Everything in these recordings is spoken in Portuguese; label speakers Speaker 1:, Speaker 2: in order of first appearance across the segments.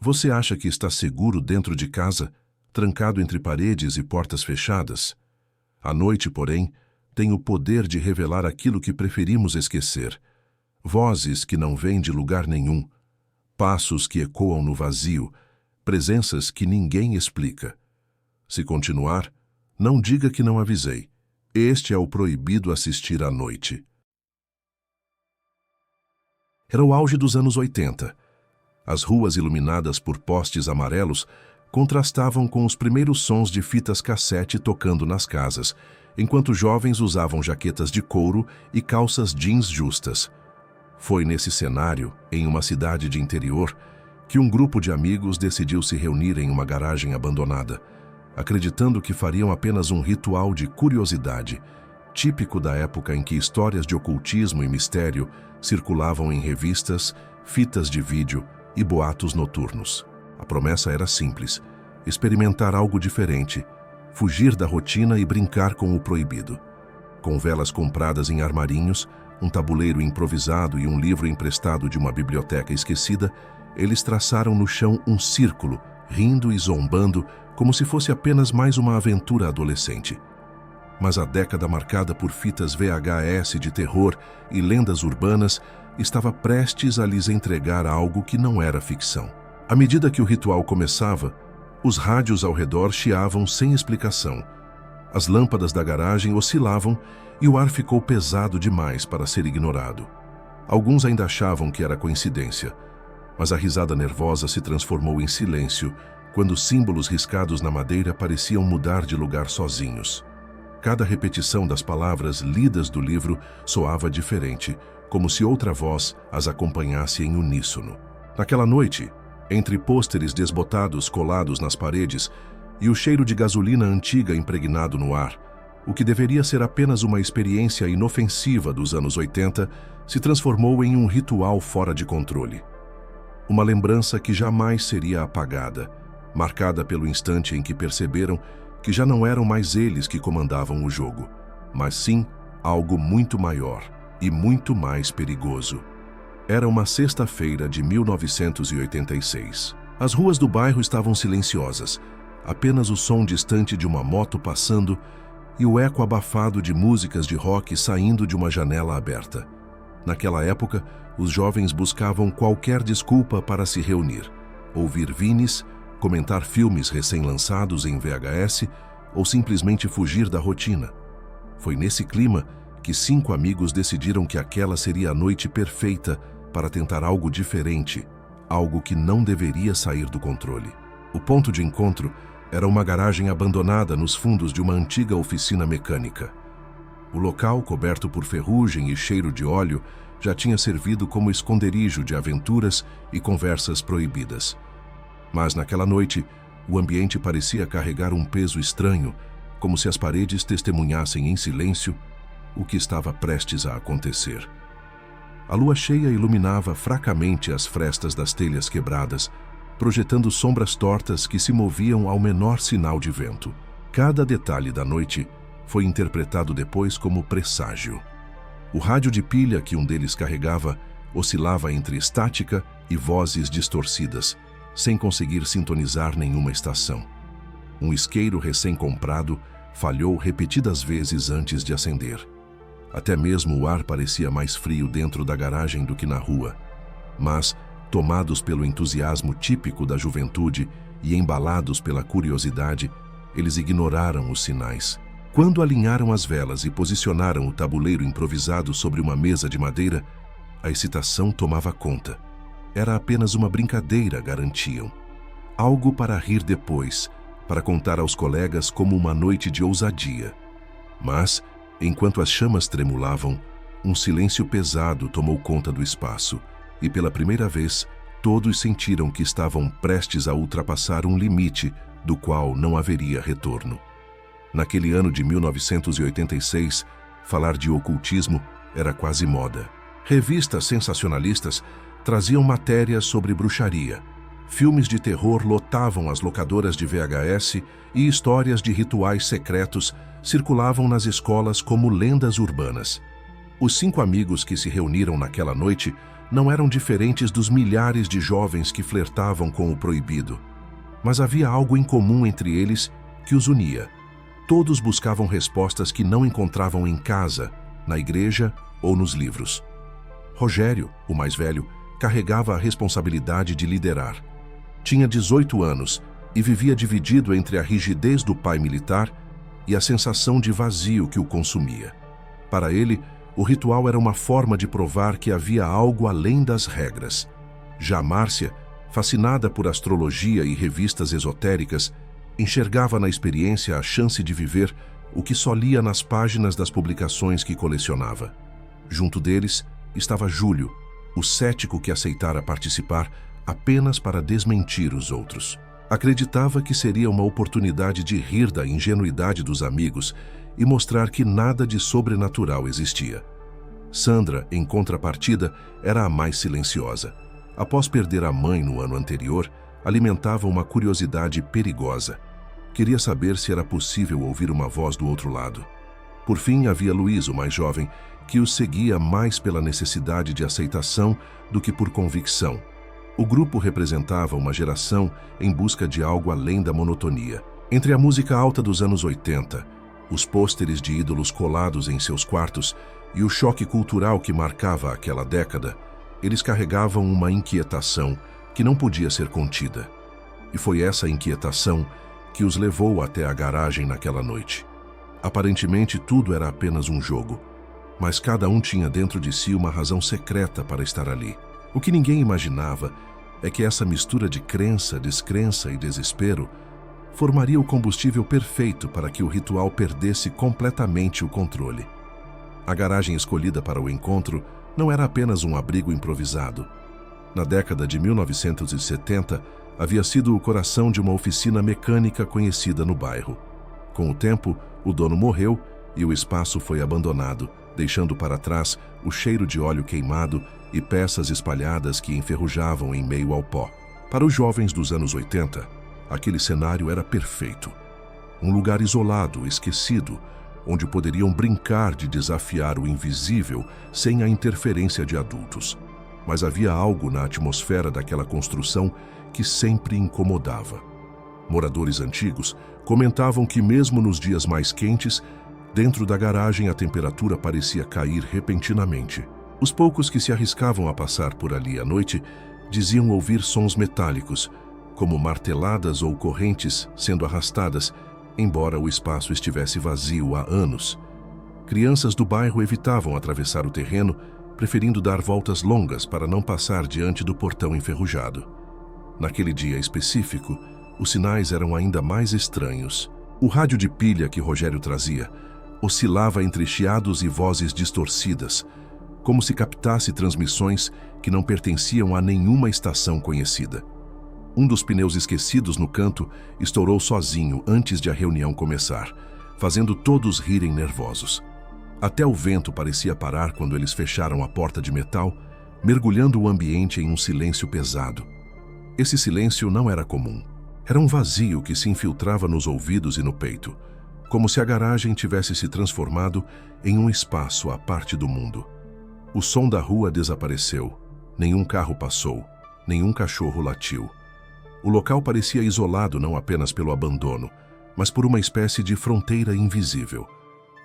Speaker 1: Você acha que está seguro dentro de casa, trancado entre paredes e portas fechadas? A noite, porém, tem o poder de revelar aquilo que preferimos esquecer. Vozes que não vêm de lugar nenhum, passos que ecoam no vazio, presenças que ninguém explica. Se continuar, não diga que não avisei. Este é o proibido assistir à noite. Era o auge dos anos 80. As ruas iluminadas por postes amarelos contrastavam com os primeiros sons de fitas cassete tocando nas casas, enquanto jovens usavam jaquetas de couro e calças jeans justas. Foi nesse cenário, em uma cidade de interior, que um grupo de amigos decidiu se reunir em uma garagem abandonada, acreditando que fariam apenas um ritual de curiosidade, típico da época em que histórias de ocultismo e mistério circulavam em revistas, fitas de vídeo e boatos noturnos. A promessa era simples: experimentar algo diferente, fugir da rotina e brincar com o proibido. Com velas compradas em armarinhos, um tabuleiro improvisado e um livro emprestado de uma biblioteca esquecida, eles traçaram no chão um círculo, rindo e zombando, como se fosse apenas mais uma aventura adolescente. Mas a década marcada por fitas VHS de terror e lendas urbanas estava prestes a lhes entregar algo que não era ficção. À medida que o ritual começava, os rádios ao redor chiavam sem explicação. As lâmpadas da garagem oscilavam e o ar ficou pesado demais para ser ignorado. Alguns ainda achavam que era coincidência, mas a risada nervosa se transformou em silêncio quando símbolos riscados na madeira pareciam mudar de lugar sozinhos. Cada repetição das palavras lidas do livro soava diferente, como se outra voz as acompanhasse em uníssono. Naquela noite, entre pôsteres desbotados colados nas paredes e o cheiro de gasolina antiga impregnado no ar, o que deveria ser apenas uma experiência inofensiva dos anos 80 se transformou em um ritual fora de controle. Uma lembrança que jamais seria apagada, marcada pelo instante em que perceberam que já não eram mais eles que comandavam o jogo, mas sim algo muito maior e muito mais perigoso. Era uma sexta-feira de 1986. As ruas do bairro estavam silenciosas, apenas o som distante de uma moto passando e o eco abafado de músicas de rock saindo de uma janela aberta. Naquela época, os jovens buscavam qualquer desculpa para se reunir, ouvir vinis, comentar filmes recém-lançados em VHS ou simplesmente fugir da rotina. Foi nesse clima que 5 amigos decidiram que aquela seria a noite perfeita para tentar algo diferente, algo que não deveria sair do controle. O ponto de encontro era uma garagem abandonada nos fundos de uma antiga oficina mecânica. O local, coberto por ferrugem e cheiro de óleo, já tinha servido como esconderijo de aventuras e conversas proibidas. Mas naquela noite, o ambiente parecia carregar um peso estranho, como se as paredes testemunhassem em silêncio o que estava prestes a acontecer. A lua cheia iluminava fracamente as frestas das telhas quebradas, projetando sombras tortas que se moviam ao menor sinal de vento. Cada detalhe da noite foi interpretado depois como presságio. O rádio de pilha que um deles carregava oscilava entre estática e vozes distorcidas, sem conseguir sintonizar nenhuma estação. Um isqueiro recém-comprado falhou repetidas vezes antes de acender. Até mesmo o ar parecia mais frio dentro da garagem do que na rua. Mas, tomados pelo entusiasmo típico da juventude e embalados pela curiosidade, eles ignoraram os sinais. Quando alinharam as velas e posicionaram o tabuleiro improvisado sobre uma mesa de madeira, a excitação tomava conta. Era apenas uma brincadeira, garantiam. Algo para rir depois, para contar aos colegas como uma noite de ousadia. Mas, enquanto as chamas tremulavam, um silêncio pesado tomou conta do espaço, e pela primeira vez, todos sentiram que estavam prestes a ultrapassar um limite do qual não haveria retorno. Naquele ano de 1986, falar de ocultismo era quase moda. Revistas sensacionalistas traziam matérias sobre bruxaria. Filmes de terror lotavam as locadoras de VHS e histórias de rituais secretos circulavam nas escolas como lendas urbanas. Os 5 amigos que se reuniram naquela noite não eram diferentes dos milhares de jovens que flertavam com o proibido. Mas havia algo em comum entre eles que os unia. Todos buscavam respostas que não encontravam em casa, na igreja ou nos livros. Rogério, o mais velho, carregava a responsabilidade de liderar. Tinha 18 anos e vivia dividido entre a rigidez do pai militar e a sensação de vazio que o consumia. Para ele, o ritual era uma forma de provar que havia algo além das regras. Já Márcia, fascinada por astrologia e revistas esotéricas, enxergava na experiência a chance de viver o que só lia nas páginas das publicações que colecionava. Junto deles estava Júlio, o cético que aceitara participar apenas para desmentir os outros. Acreditava que seria uma oportunidade de rir da ingenuidade dos amigos e mostrar que nada de sobrenatural existia. Sandra, em contrapartida, era a mais silenciosa. Após perder a mãe no ano anterior, alimentava uma curiosidade perigosa. Queria saber se era possível ouvir uma voz do outro lado. Por fim, havia Luiz, o mais jovem, que os seguia mais pela necessidade de aceitação do que por convicção. O grupo representava uma geração em busca de algo além da monotonia. Entre a música alta dos anos 80, os pôsteres de ídolos colados em seus quartos e o choque cultural que marcava aquela década, eles carregavam uma inquietação que não podia ser contida. E foi essa inquietação que os levou até a garagem naquela noite. Aparentemente tudo era apenas um jogo, mas cada um tinha dentro de si uma razão secreta para estar ali. O que ninguém imaginava é que essa mistura de crença, descrença e desespero formaria o combustível perfeito para que o ritual perdesse completamente o controle. A garagem escolhida para o encontro não era apenas um abrigo improvisado. Na década de 1970, havia sido o coração de uma oficina mecânica conhecida no bairro. Com o tempo, o dono morreu e o espaço foi abandonado, deixando para trás o cheiro de óleo queimado e peças espalhadas que enferrujavam em meio ao pó. Para os jovens dos anos 80, aquele cenário era perfeito. Um lugar isolado, esquecido, onde poderiam brincar de desafiar o invisível sem a interferência de adultos. Mas havia algo na atmosfera daquela construção que sempre incomodava. Moradores antigos comentavam que mesmo nos dias mais quentes, dentro da garagem a temperatura parecia cair repentinamente. Os poucos que se arriscavam a passar por ali à noite diziam ouvir sons metálicos, como marteladas ou correntes sendo arrastadas, embora o espaço estivesse vazio há anos. Crianças do bairro evitavam atravessar o terreno, preferindo dar voltas longas para não passar diante do portão enferrujado. Naquele dia específico, os sinais eram ainda mais estranhos. O rádio de pilha que Rogério trazia oscilava entre chiados e vozes distorcidas, como se captasse transmissões que não pertenciam a nenhuma estação conhecida. Um dos pneus esquecidos no canto estourou sozinho antes de a reunião começar, fazendo todos rirem nervosos. Até o vento parecia parar quando eles fecharam a porta de metal, mergulhando o ambiente em um silêncio pesado. Esse silêncio não era comum. Era um vazio que se infiltrava nos ouvidos e no peito, como se a garagem tivesse se transformado em um espaço à parte do mundo. O som da rua desapareceu. Nenhum carro passou, nenhum cachorro latiu. O local parecia isolado não apenas pelo abandono, mas por uma espécie de fronteira invisível.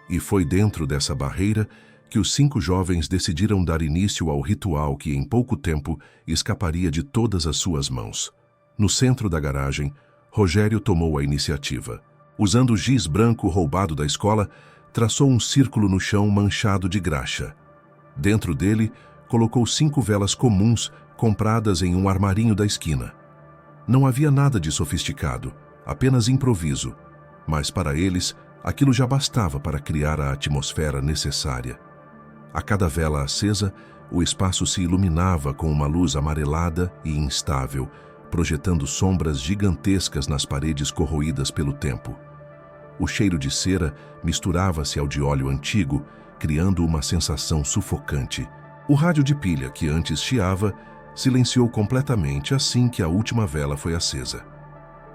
Speaker 1: E foi dentro dessa barreira que os 5 jovens decidiram dar início ao ritual que em pouco tempo escaparia de todas as suas mãos. No centro da garagem, Rogério tomou a iniciativa. Usando o giz branco roubado da escola, traçou um círculo no chão manchado de graxa. Dentro dele, colocou 5 velas comuns compradas em um armarinho da esquina. Não havia nada de sofisticado, apenas improviso, mas para eles, aquilo já bastava para criar a atmosfera necessária. A cada vela acesa, o espaço se iluminava com uma luz amarelada e instável, projetando sombras gigantescas nas paredes corroídas pelo tempo. O cheiro de cera misturava-se ao de óleo antigo, criando uma sensação sufocante. O rádio de pilha, que antes chiava, silenciou completamente assim que a última vela foi acesa.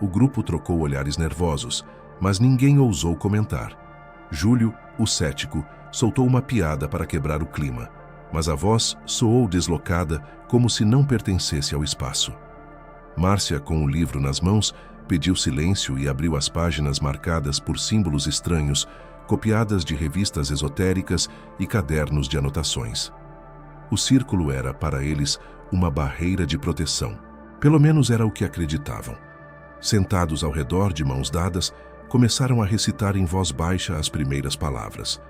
Speaker 1: O grupo trocou olhares nervosos, mas ninguém ousou comentar. Júlio, o cético, soltou uma piada para quebrar o clima, mas a voz soou deslocada, como se não pertencesse ao espaço. Márcia, com o livro nas mãos, pediu silêncio e abriu as páginas marcadas por símbolos estranhos, copiadas de revistas esotéricas e cadernos de anotações. O círculo era, para eles, uma barreira de proteção. Pelo menos era o que acreditavam. Sentados ao redor, de mãos dadas, começaram a recitar em voz baixa as primeiras palavras.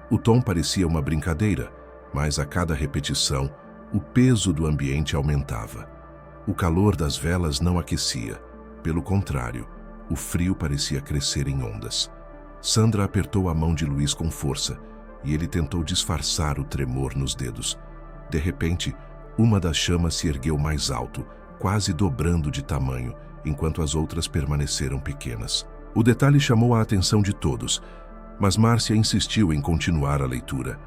Speaker 1: O tom parecia uma brincadeira, mas a cada repetição, o peso do ambiente aumentava. O calor das velas não aquecia. Pelo contrário, o frio parecia crescer em ondas. Sandra apertou a mão de Luiz com força e ele tentou disfarçar o tremor nos dedos. De repente, uma das chamas se ergueu mais alto, quase dobrando de tamanho, enquanto as outras permaneceram pequenas. O detalhe chamou a atenção de todos, mas Márcia insistiu em continuar a leitura.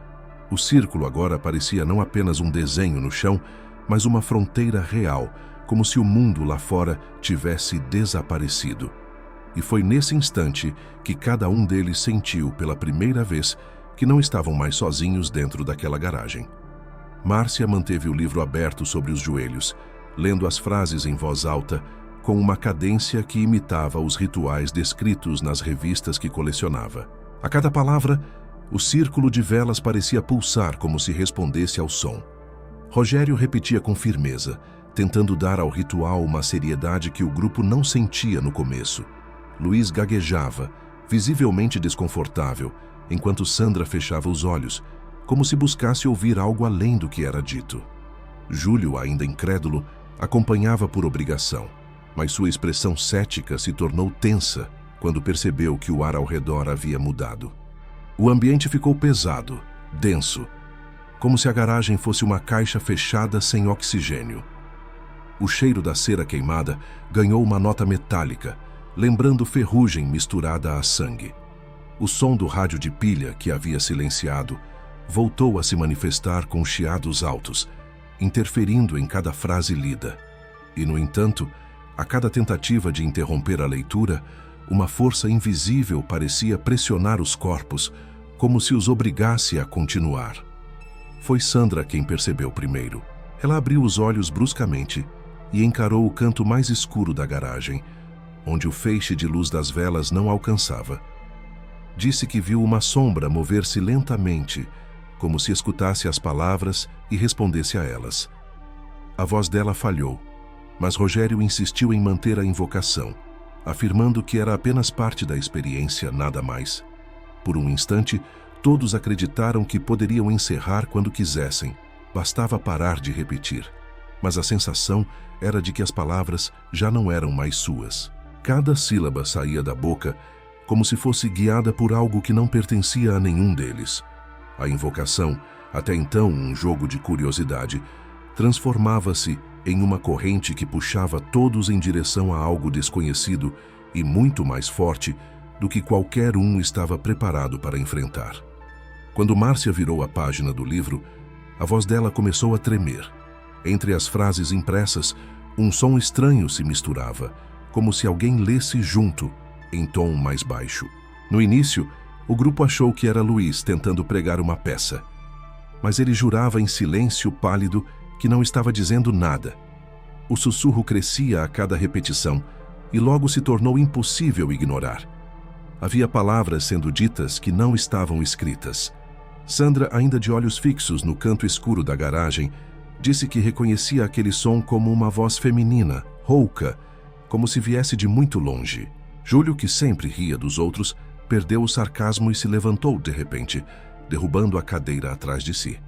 Speaker 1: O círculo agora parecia não apenas um desenho no chão, mas uma fronteira real, como se o mundo lá fora tivesse desaparecido. E foi nesse instante que cada um deles sentiu pela primeira vez que não estavam mais sozinhos dentro daquela garagem. Márcia manteve o livro aberto sobre os joelhos, lendo as frases em voz alta, com uma cadência que imitava os rituais descritos nas revistas que colecionava. A cada palavra, o círculo de velas parecia pulsar como se respondesse ao som. Rogério repetia com firmeza, tentando dar ao ritual uma seriedade que o grupo não sentia no começo. Luiz gaguejava, visivelmente desconfortável, enquanto Sandra fechava os olhos, como se buscasse ouvir algo além do que era dito. Júlio, ainda incrédulo, acompanhava por obrigação, mas sua expressão cética se tornou tensa quando percebeu que o ar ao redor havia mudado. O ambiente ficou pesado, denso, como se a garagem fosse uma caixa fechada sem oxigênio. O cheiro da cera queimada ganhou uma nota metálica, lembrando ferrugem misturada a sangue. O som do rádio de pilha, que havia silenciado, voltou a se manifestar com chiados altos, interferindo em cada frase lida. E, no entanto, a cada tentativa de interromper a leitura, uma força invisível parecia pressionar os corpos, como se os obrigasse a continuar. Foi Sandra quem percebeu primeiro. Ela abriu os olhos bruscamente e encarou o canto mais escuro da garagem, onde o feixe de luz das velas não alcançava. Disse que viu uma sombra mover-se lentamente, como se escutasse as palavras e respondesse a elas. A voz dela falhou, mas Rogério insistiu em manter a invocação, afirmando que era apenas parte da experiência, nada mais. Por um instante, todos acreditaram que poderiam encerrar quando quisessem, bastava parar de repetir. Mas a sensação era de que as palavras já não eram mais suas. Cada sílaba saía da boca como se fosse guiada por algo que não pertencia a nenhum deles. A invocação, até então um jogo de curiosidade, transformava-se em uma corrente que puxava todos em direção a algo desconhecido e muito mais forte do que qualquer um estava preparado para enfrentar. Quando Márcia virou a página do livro, a voz dela começou a tremer. Entre as frases impressas, um som estranho se misturava, como se alguém lesse junto, em tom mais baixo. No início, o grupo achou que era Luiz tentando pregar uma peça, mas ele jurava em silêncio pálido que não estava dizendo nada. O sussurro crescia a cada repetição e logo se tornou impossível ignorar. Havia palavras sendo ditas que não estavam escritas. Sandra, ainda de olhos fixos no canto escuro da garagem, disse que reconhecia aquele som como uma voz feminina, rouca, como se viesse de muito longe. Júlio, que sempre ria dos outros, perdeu o sarcasmo e se levantou de repente, derrubando a cadeira atrás de si.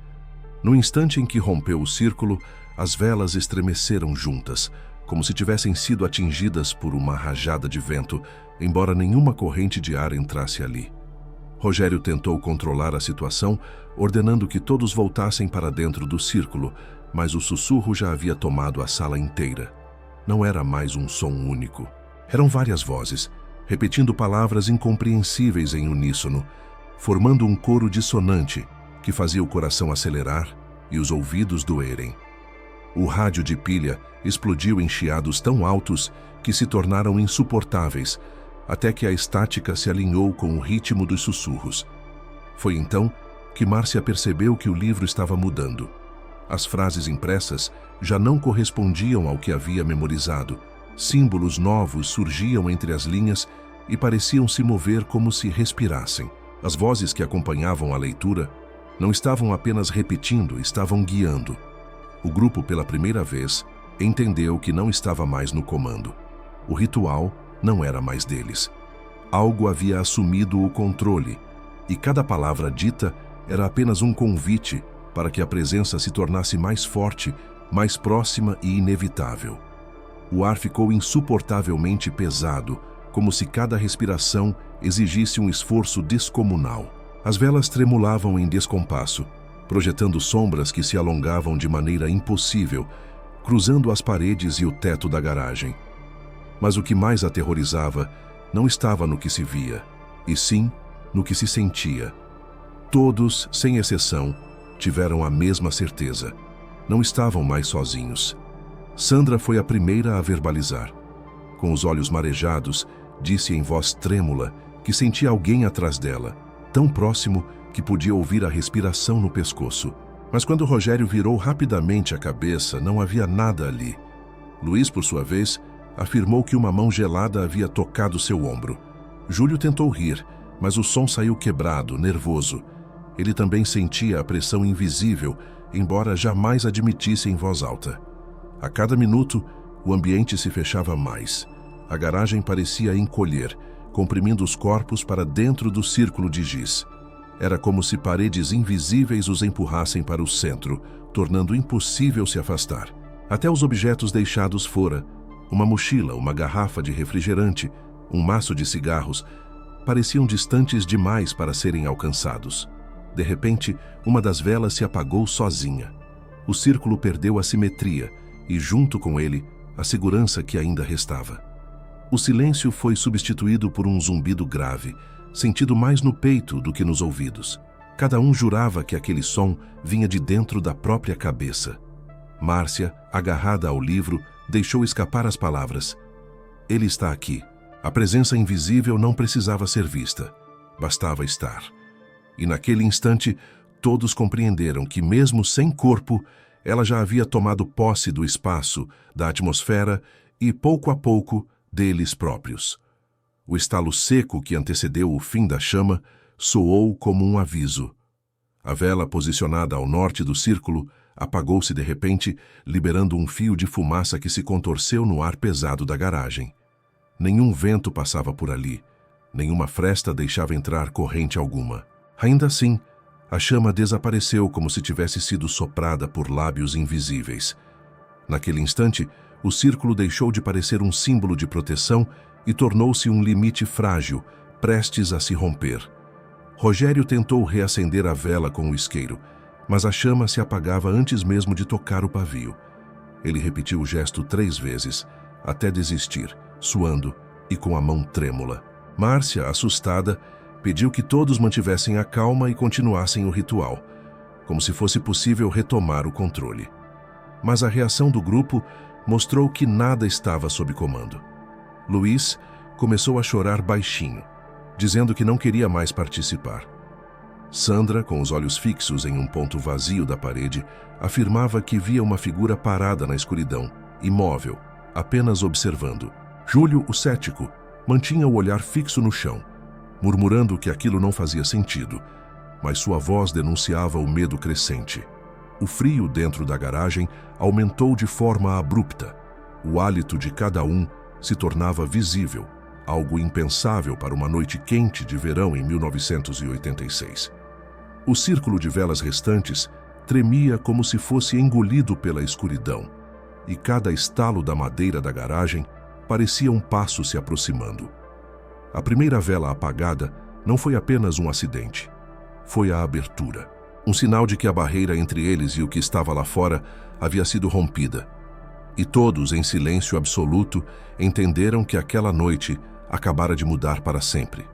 Speaker 1: No instante em que rompeu o círculo, as velas estremeceram juntas, como se tivessem sido atingidas por uma rajada de vento, embora nenhuma corrente de ar entrasse ali. Rogério tentou controlar a situação, ordenando que todos voltassem para dentro do círculo, mas o sussurro já havia tomado a sala inteira. Não era mais um som único. Eram várias vozes, repetindo palavras incompreensíveis em uníssono, formando um coro dissonante que fazia o coração acelerar e os ouvidos doerem. O rádio de pilha explodiu em chiados tão altos que se tornaram insuportáveis, até que a estática se alinhou com o ritmo dos sussurros. Foi então que Márcia percebeu que o livro estava mudando. As frases impressas já não correspondiam ao que havia memorizado. Símbolos novos surgiam entre as linhas e pareciam se mover como se respirassem. As vozes que acompanhavam a leitura não estavam apenas repetindo, estavam guiando. O grupo, pela primeira vez, entendeu que não estava mais no comando. O ritual não era mais deles. Algo havia assumido o controle, e cada palavra dita era apenas um convite para que a presença se tornasse mais forte, mais próxima e inevitável. O ar ficou insuportavelmente pesado, como se cada respiração exigisse um esforço descomunal. As velas tremulavam em descompasso, projetando sombras que se alongavam de maneira impossível, cruzando as paredes e o teto da garagem. Mas o que mais aterrorizava não estava no que se via, e sim no que se sentia. Todos, sem exceção, tiveram a mesma certeza. Não estavam mais sozinhos. Sandra foi a primeira a verbalizar. Com os olhos marejados, disse em voz trêmula que sentia alguém atrás dela, tão próximo que podia ouvir a respiração no pescoço. Mas quando Rogério virou rapidamente a cabeça, não havia nada ali. Luiz, por sua vez, afirmou que uma mão gelada havia tocado seu ombro. Júlio tentou rir, mas o som saiu quebrado, nervoso. Ele também sentia a pressão invisível, embora jamais admitisse em voz alta. A cada minuto, o ambiente se fechava mais. A garagem parecia encolher, comprimindo os corpos para dentro do círculo de giz. Era como se paredes invisíveis os empurrassem para o centro, tornando impossível se afastar. Até os objetos deixados fora, uma mochila, uma garrafa de refrigerante, um maço de cigarros, pareciam distantes demais para serem alcançados. De repente, uma das velas se apagou sozinha. O círculo perdeu a simetria e, junto com ele, a segurança que ainda restava. O silêncio foi substituído por um zumbido grave, sentido mais no peito do que nos ouvidos. Cada um jurava que aquele som vinha de dentro da própria cabeça. Márcia, agarrada ao livro, deixou escapar as palavras. Ele está aqui. A presença invisível não precisava ser vista. Bastava estar. E naquele instante, todos compreenderam que, mesmo sem corpo, ela já havia tomado posse do espaço, da atmosfera e, pouco a pouco, deles próprios. O estalo seco que antecedeu o fim da chama soou como um aviso. A vela posicionada ao norte do círculo apagou-se de repente, liberando um fio de fumaça que se contorceu no ar pesado da garagem. Nenhum vento passava por ali, nenhuma fresta deixava entrar corrente alguma. Ainda assim, a chama desapareceu como se tivesse sido soprada por lábios invisíveis. Naquele instante, o círculo deixou de parecer um símbolo de proteção e tornou-se um limite frágil, prestes a se romper. Rogério tentou reacender a vela com o isqueiro, mas a chama se apagava antes mesmo de tocar o pavio. Ele repetiu o gesto 3 vezes, até desistir, suando e com a mão trêmula. Márcia, assustada, pediu que todos mantivessem a calma e continuassem o ritual, como se fosse possível retomar o controle. Mas a reação do grupo mostrou que nada estava sob comando. Luiz começou a chorar baixinho, dizendo que não queria mais participar. Sandra, com os olhos fixos em um ponto vazio da parede, afirmava que via uma figura parada na escuridão, imóvel, apenas observando. Júlio, o cético, mantinha o olhar fixo no chão, murmurando que aquilo não fazia sentido, mas sua voz denunciava o medo crescente. O frio dentro da garagem aumentou de forma abrupta. O hálito de cada um se tornava visível, algo impensável para uma noite quente de verão em 1986. O círculo de velas restantes tremia como se fosse engolido pela escuridão, e cada estalo da madeira da garagem parecia um passo se aproximando. A primeira vela apagada não foi apenas um acidente. Foi a abertura. Um sinal de que a barreira entre eles e o que estava lá fora havia sido rompida. E todos, em silêncio absoluto, entenderam que aquela noite acabara de mudar para sempre.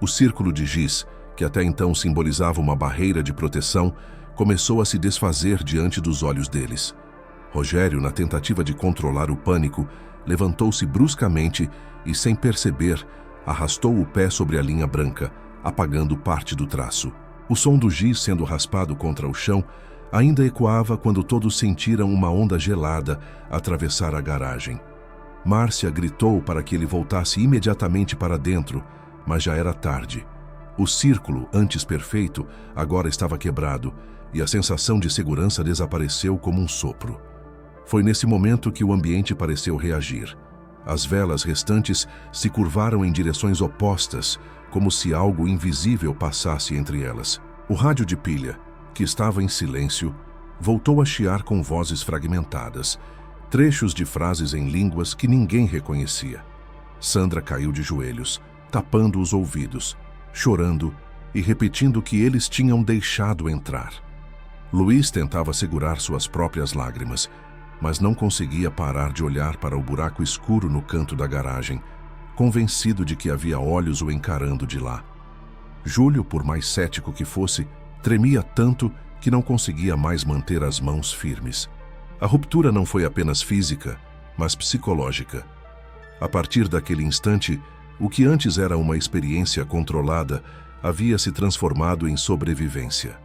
Speaker 1: O círculo de giz, que até então simbolizava uma barreira de proteção, começou a se desfazer diante dos olhos deles. Rogério, na tentativa de controlar o pânico, levantou-se bruscamente e, sem perceber, arrastou o pé sobre a linha branca, apagando parte do traço. O som do giz sendo raspado contra o chão ainda ecoava quando todos sentiram uma onda gelada atravessar a garagem. Márcia gritou para que ele voltasse imediatamente para dentro, mas já era tarde. O círculo, antes perfeito, agora estava quebrado e a sensação de segurança desapareceu como um sopro. Foi nesse momento que o ambiente pareceu reagir. As velas restantes se curvaram em direções opostas, como se algo invisível passasse entre elas. O rádio de pilha, que estava em silêncio, voltou a chiar com vozes fragmentadas, trechos de frases em línguas que ninguém reconhecia. Sandra caiu de joelhos, tapando os ouvidos, chorando e repetindo que eles tinham deixado entrar. Luiz tentava segurar suas próprias lágrimas, mas não conseguia parar de olhar para o buraco escuro no canto da garagem, convencido de que havia olhos o encarando de lá. Júlio, por mais cético que fosse, tremia tanto que não conseguia mais manter as mãos firmes. A ruptura não foi apenas física, mas psicológica. A partir daquele instante, o que antes era uma experiência controlada havia se transformado em sobrevivência.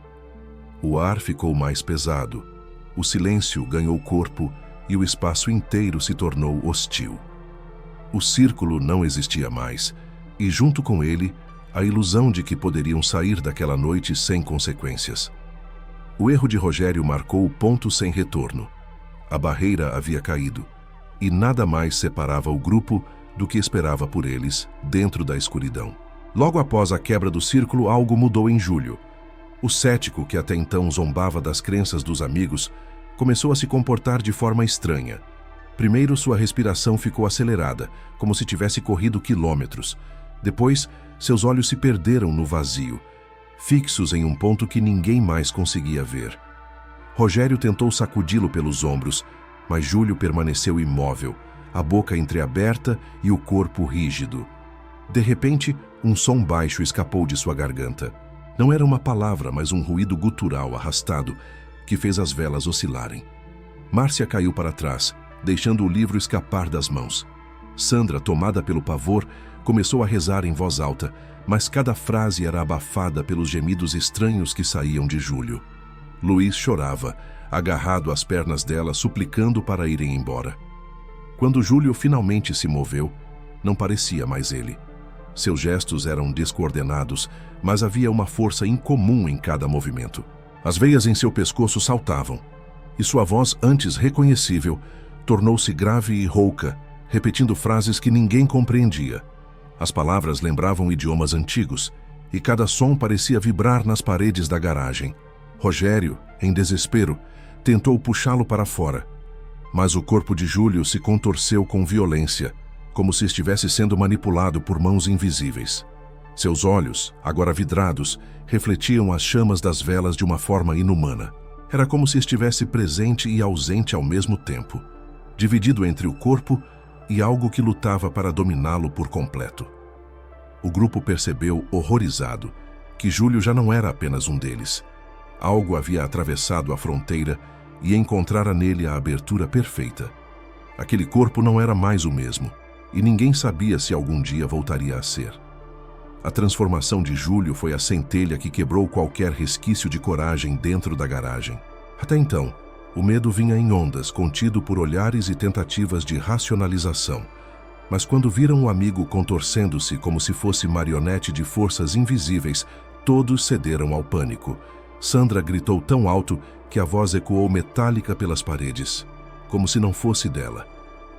Speaker 1: O ar ficou mais pesado, o silêncio ganhou corpo e o espaço inteiro se tornou hostil. O círculo não existia mais, e junto com ele, a ilusão de que poderiam sair daquela noite sem consequências. O erro de Rogério marcou o ponto sem retorno. A barreira havia caído, e nada mais separava o grupo do que esperava por eles, dentro da escuridão. Logo após a quebra do círculo, algo mudou em Júlio. O cético, que até então zombava das crenças dos amigos, começou a se comportar de forma estranha. Primeiro, sua respiração ficou acelerada, como se tivesse corrido quilômetros. Depois, seus olhos se perderam no vazio, fixos em um ponto que ninguém mais conseguia ver. Rogério tentou sacudi-lo pelos ombros, mas Júlio permaneceu imóvel, a boca entreaberta e o corpo rígido. De repente, um som baixo escapou de sua garganta. Não era uma palavra, mas um ruído gutural arrastado que fez as velas oscilarem. Márcia caiu para trás, deixando o livro escapar das mãos. Sandra, tomada pelo pavor, começou a rezar em voz alta, mas cada frase era abafada pelos gemidos estranhos que saíam de Júlio. Luiz chorava, agarrado às pernas dela, suplicando para irem embora. Quando Júlio finalmente se moveu, não parecia mais ele. Seus gestos eram descoordenados, mas havia uma força incomum em cada movimento. As veias em seu pescoço saltavam, e sua voz, antes reconhecível, tornou-se grave e rouca, repetindo frases que ninguém compreendia. As palavras lembravam idiomas antigos, e cada som parecia vibrar nas paredes da garagem. Rogério, em desespero, tentou puxá-lo para fora, mas o corpo de Júlio se contorceu com violência, como se estivesse sendo manipulado por mãos invisíveis. Seus olhos, agora vidrados, refletiam as chamas das velas de uma forma inumana. Era como se estivesse presente e ausente ao mesmo tempo, dividido entre o corpo e algo que lutava para dominá-lo por completo. O grupo percebeu, horrorizado, que Júlio já não era apenas um deles. Algo havia atravessado a fronteira e encontrara nele a abertura perfeita. Aquele corpo não era mais o mesmo, e ninguém sabia se algum dia voltaria a ser. A transformação de Júlio foi a centelha que quebrou qualquer resquício de coragem dentro da garagem. Até então, o medo vinha em ondas, contido por olhares e tentativas de racionalização. Mas quando viram o amigo contorcendo-se como se fosse marionete de forças invisíveis, todos cederam ao pânico. Sandra gritou tão alto que a voz ecoou metálica pelas paredes, como se não fosse dela.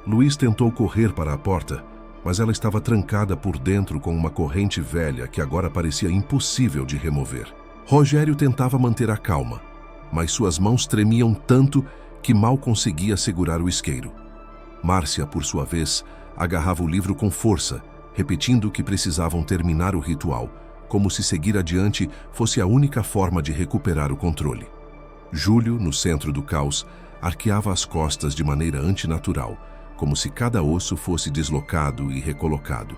Speaker 1: Luiz tentou correr para a porta, mas ela estava trancada por dentro com uma corrente velha que agora parecia impossível de remover. Rogério tentava manter a calma, mas suas mãos tremiam tanto que mal conseguia segurar o isqueiro. Márcia, por sua vez, agarrava o livro com força, repetindo que precisavam terminar o ritual, como se seguir adiante fosse a única forma de recuperar o controle. Júlio, no centro do caos, arqueava as costas de maneira antinatural, como se cada osso fosse deslocado e recolocado.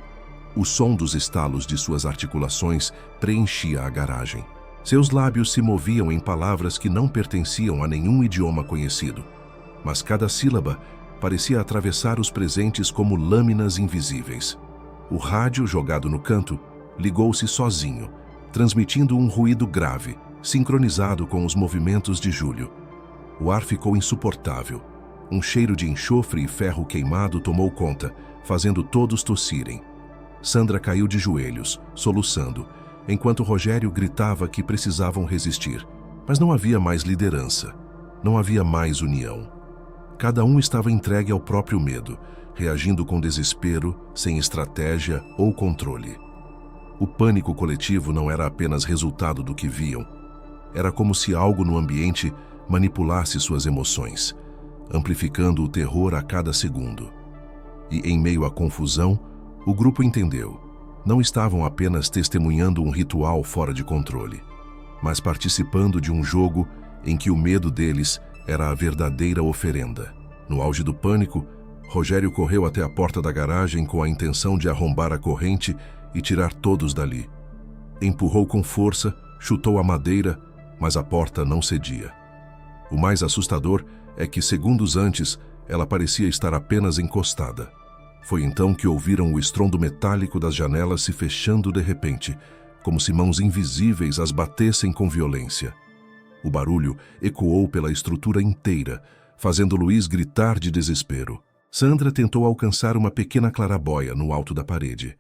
Speaker 1: O som dos estalos de suas articulações preenchia a garagem. Seus lábios se moviam em palavras que não pertenciam a nenhum idioma conhecido, mas cada sílaba parecia atravessar os presentes como lâminas invisíveis. O rádio, jogado no canto, ligou-se sozinho, transmitindo um ruído grave, sincronizado com os movimentos de Júlio. O ar ficou insuportável. Um cheiro de enxofre e ferro queimado tomou conta, fazendo todos tossirem. Sandra caiu de joelhos, soluçando, enquanto Rogério gritava que precisavam resistir. Mas não havia mais liderança. Não havia mais união. Cada um estava entregue ao próprio medo, reagindo com desespero, sem estratégia ou controle. O pânico coletivo não era apenas resultado do que viam. Era como se algo no ambiente manipulasse suas emoções, amplificando o terror a cada segundo. E, em meio à confusão, o grupo entendeu. Não estavam apenas testemunhando um ritual fora de controle, mas participando de um jogo em que o medo deles era a verdadeira oferenda. No auge do pânico, Rogério correu até a porta da garagem com a intenção de arrombar a corrente e tirar todos dali. Empurrou com força, chutou a madeira, mas a porta não cedia. O mais assustador é que, segundos antes, ela parecia estar apenas encostada. Foi então que ouviram o estrondo metálico das janelas se fechando de repente, como se mãos invisíveis as batessem com violência. O barulho ecoou pela estrutura inteira, fazendo Luiz gritar de desespero. Sandra tentou alcançar uma pequena clarabóia no alto da parede,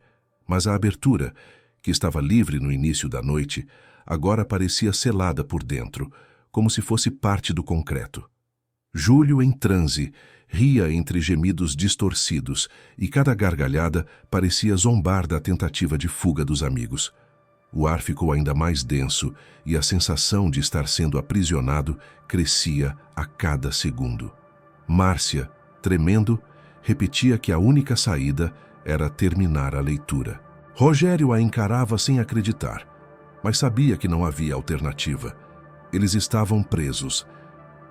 Speaker 1: mas a abertura, que estava livre no início da noite, agora parecia selada por dentro, como se fosse parte do concreto. Júlio, em transe, ria entre gemidos distorcidos e cada gargalhada parecia zombar da tentativa de fuga dos amigos. O ar ficou ainda mais denso e a sensação de estar sendo aprisionado crescia a cada segundo. Márcia, tremendo, repetia que a única saída era terminar a leitura. Rogério a encarava sem acreditar, mas sabia que não havia alternativa. Eles estavam presos.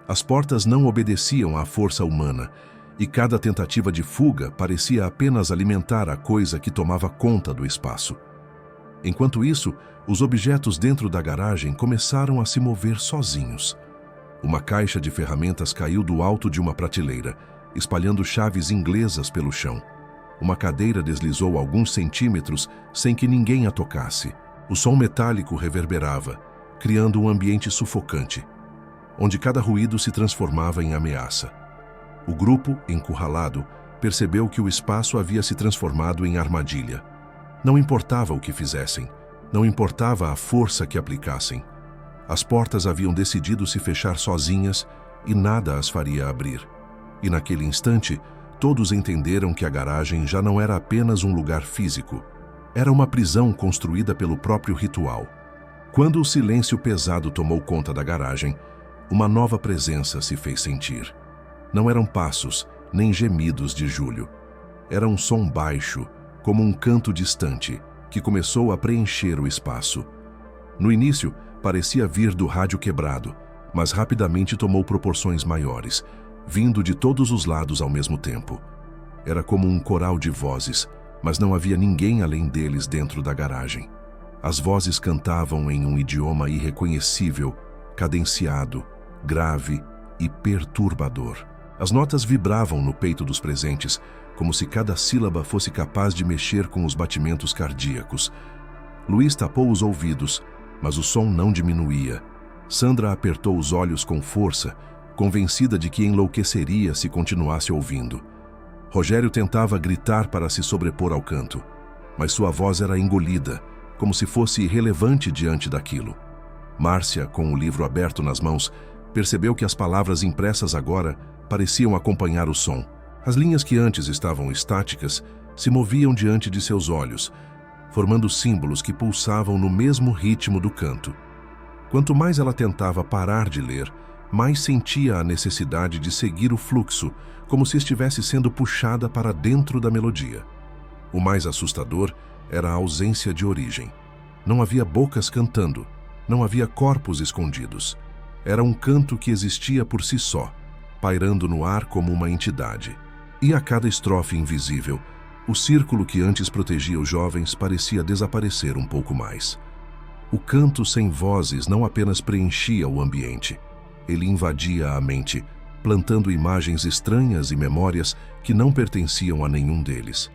Speaker 1: As portas não obedeciam à força humana, e cada tentativa de fuga parecia apenas alimentar a coisa que tomava conta do espaço. Enquanto isso, os objetos dentro da garagem começaram a se mover sozinhos. Uma caixa de ferramentas caiu do alto de uma prateleira, espalhando chaves inglesas pelo chão. Uma cadeira deslizou alguns centímetros sem que ninguém a tocasse. O som metálico reverberava, criando um ambiente sufocante, onde cada ruído se transformava em ameaça. O grupo, encurralado, percebeu que o espaço havia se transformado em armadilha. Não importava o que fizessem, não importava a força que aplicassem. As portas haviam decidido se fechar sozinhas e nada as faria abrir. E naquele instante, todos entenderam que a garagem já não era apenas um lugar físico. Era uma prisão construída pelo próprio ritual. Quando o silêncio pesado tomou conta da garagem, uma nova presença se fez sentir. Não eram passos, nem gemidos de Júlio. Era um som baixo, como um canto distante, que começou a preencher o espaço. No início, parecia vir do rádio quebrado, mas rapidamente tomou proporções maiores, vindo de todos os lados ao mesmo tempo. Era como um coral de vozes, mas não havia ninguém além deles dentro da garagem. As vozes cantavam em um idioma irreconhecível, cadenciado, grave e perturbador. As notas vibravam no peito dos presentes, como se cada sílaba fosse capaz de mexer com os batimentos cardíacos. Luiz tapou os ouvidos, mas o som não diminuía. Sandra apertou os olhos com força, convencida de que enlouqueceria se continuasse ouvindo. Rogério tentava gritar para se sobrepor ao canto, mas sua voz era engolida, como se fosse irrelevante diante daquilo. Márcia, com o livro aberto nas mãos, percebeu que as palavras impressas agora pareciam acompanhar o som. As linhas que antes estavam estáticas se moviam diante de seus olhos, formando símbolos que pulsavam no mesmo ritmo do canto. Quanto mais ela tentava parar de ler, mais sentia a necessidade de seguir o fluxo, como se estivesse sendo puxada para dentro da melodia. O mais assustador era a ausência de origem. Não havia bocas cantando, não havia corpos escondidos. Era um canto que existia por si só, pairando no ar como uma entidade. E a cada estrofe invisível, o círculo que antes protegia os jovens parecia desaparecer um pouco mais. O canto sem vozes não apenas preenchia o ambiente, ele invadia a mente, plantando imagens estranhas e memórias que não pertenciam a nenhum deles.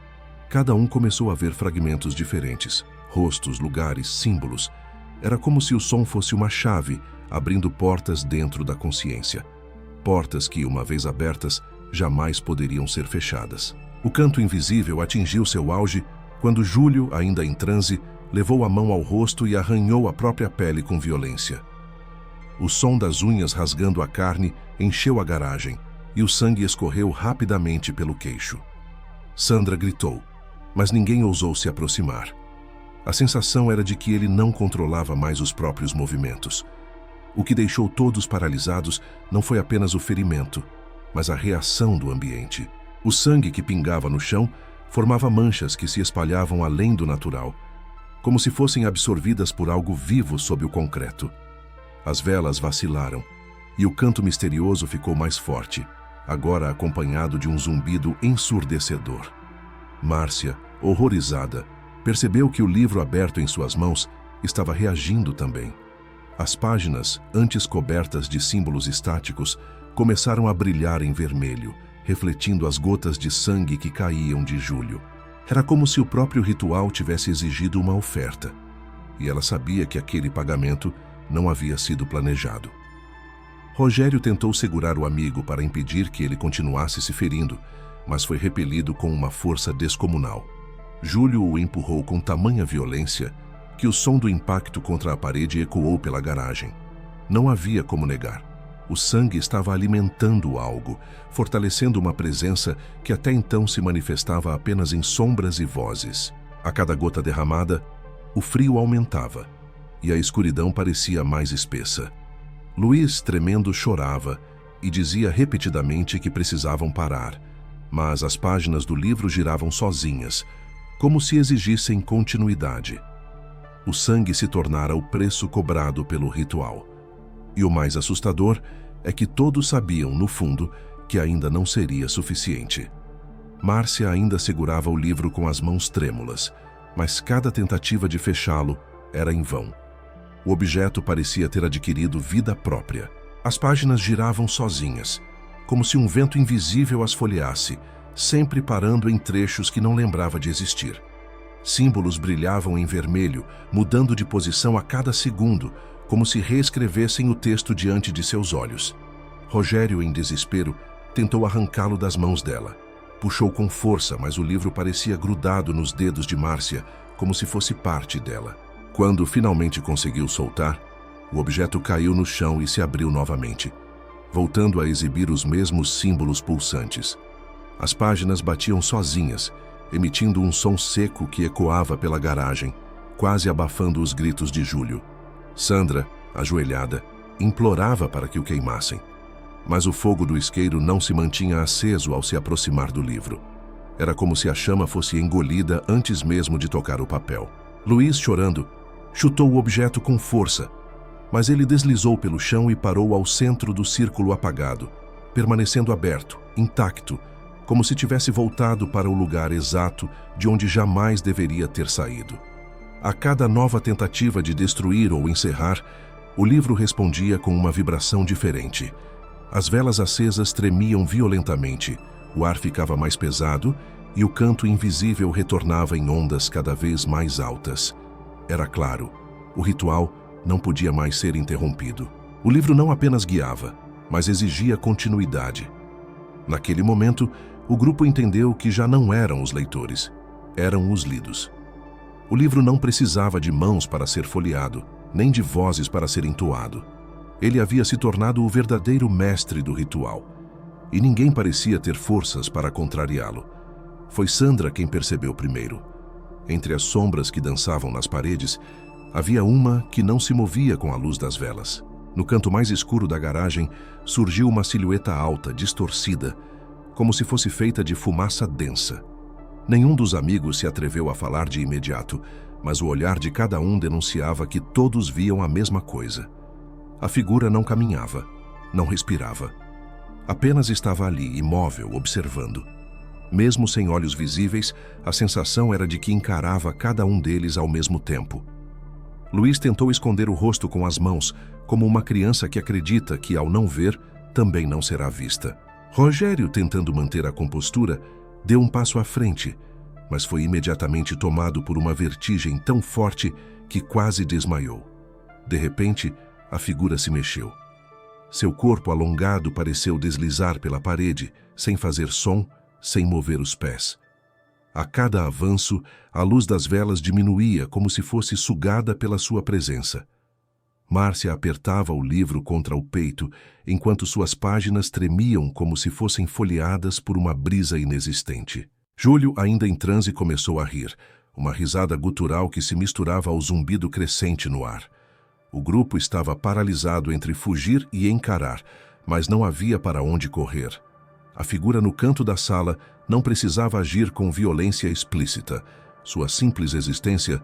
Speaker 1: Cada um começou a ver fragmentos diferentes, rostos, lugares, símbolos, Era como se o som fosse uma chave, abrindo portas dentro da consciência. Portas que, uma vez abertas, jamais poderiam ser fechadas. O canto invisível atingiu seu auge quando Júlio, ainda em transe, levou a mão ao rosto e arranhou a própria pele com violência. O som das unhas rasgando a carne encheu a garagem e o sangue escorreu rapidamente pelo queixo. Sandra gritou, mas ninguém ousou se aproximar. A sensação era de que ele não controlava mais os próprios movimentos. O que deixou todos paralisados não foi apenas o ferimento, mas a reação do ambiente. O sangue que pingava no chão formava manchas que se espalhavam além do natural, como se fossem absorvidas por algo vivo sob o concreto. As velas vacilaram, e o canto misterioso ficou mais forte, agora acompanhado de um zumbido ensurdecedor. Márcia, horrorizada, percebeu que o livro aberto em suas mãos estava reagindo também. As páginas, antes cobertas de símbolos estáticos, começaram a brilhar em vermelho, refletindo as gotas de sangue que caíam de Júlio. Era como se o próprio ritual tivesse exigido uma oferta, e ela sabia que aquele pagamento não havia sido planejado. Rogério tentou segurar o amigo para impedir que ele continuasse se ferindo, mas foi repelido com uma força descomunal. Júlio o empurrou com tamanha violência que o som do impacto contra a parede ecoou pela garagem. Não havia como negar. O sangue estava alimentando algo, fortalecendo uma presença que até então se manifestava apenas em sombras e vozes. A cada gota derramada, o frio aumentava e a escuridão parecia mais espessa. Luiz, tremendo, chorava e dizia repetidamente que precisavam parar, mas as páginas do livro giravam sozinhas, como se exigissem continuidade. O sangue se tornara o preço cobrado pelo ritual. E o mais assustador é que todos sabiam, no fundo, que ainda não seria suficiente. Márcia ainda segurava o livro com as mãos trêmulas, mas cada tentativa de fechá-lo era em vão. O objeto parecia ter adquirido vida própria. As páginas giravam sozinhas, como se um vento invisível as folheasse, sempre parando em trechos que não lembrava de existir. Símbolos brilhavam em vermelho, mudando de posição a cada segundo, como se reescrevessem o texto diante de seus olhos. Rogério, em desespero, tentou arrancá-lo das mãos dela. Puxou com força, mas o livro parecia grudado nos dedos de Márcia, como se fosse parte dela. Quando finalmente conseguiu soltar, o objeto caiu no chão e se abriu novamente, voltando a exibir os mesmos símbolos pulsantes. As páginas batiam sozinhas, emitindo um som seco que ecoava pela garagem, quase abafando os gritos de Júlio. Sandra, ajoelhada, implorava para que o queimassem, mas o fogo do isqueiro não se mantinha aceso ao se aproximar do livro. Era como se a chama fosse engolida antes mesmo de tocar o papel. Luiz, chorando, chutou o objeto com força, mas ele deslizou pelo chão e parou ao centro do círculo apagado, permanecendo aberto, intacto, como se tivesse voltado para o lugar exato de onde jamais deveria ter saído. A cada nova tentativa de destruir ou encerrar, o livro respondia com uma vibração diferente. As velas acesas tremiam violentamente, o ar ficava mais pesado e o canto invisível retornava em ondas cada vez mais altas. Era claro, o ritual não podia mais ser interrompido. O livro não apenas guiava, mas exigia continuidade. Naquele momento, o grupo entendeu que já não eram os leitores, eram os lidos. O livro não precisava de mãos para ser folheado, nem de vozes para ser entoado. Ele havia se tornado o verdadeiro mestre do ritual, e ninguém parecia ter forças para contrariá-lo. Foi Sandra quem percebeu primeiro. Entre as sombras que dançavam nas paredes, havia uma que não se movia com a luz das velas. No canto mais escuro da garagem, surgiu uma silhueta alta, distorcida, como se fosse feita de fumaça densa. Nenhum dos amigos se atreveu a falar de imediato, mas o olhar de cada um denunciava que todos viam a mesma coisa. A figura não caminhava, não respirava. Apenas estava ali, imóvel, observando. Mesmo sem olhos visíveis, a sensação era de que encarava cada um deles ao mesmo tempo. Luiz tentou esconder o rosto com as mãos, como uma criança que acredita que, ao não ver, também não será vista. Rogério, tentando manter a compostura, deu um passo à frente, mas foi imediatamente tomado por uma vertigem tão forte que quase desmaiou. De repente, a figura se mexeu. Seu corpo alongado pareceu deslizar pela parede, sem fazer som, sem mover os pés. A cada avanço, a luz das velas diminuía como se fosse sugada pela sua presença. Márcia apertava o livro contra o peito, enquanto suas páginas tremiam como se fossem folheadas por uma brisa inexistente. Júlio, ainda em transe, começou a rir, uma risada gutural que se misturava ao zumbido crescente no ar. O grupo estava paralisado entre fugir e encarar, mas não havia para onde correr. A figura no canto da sala não precisava agir com violência explícita. Sua simples existência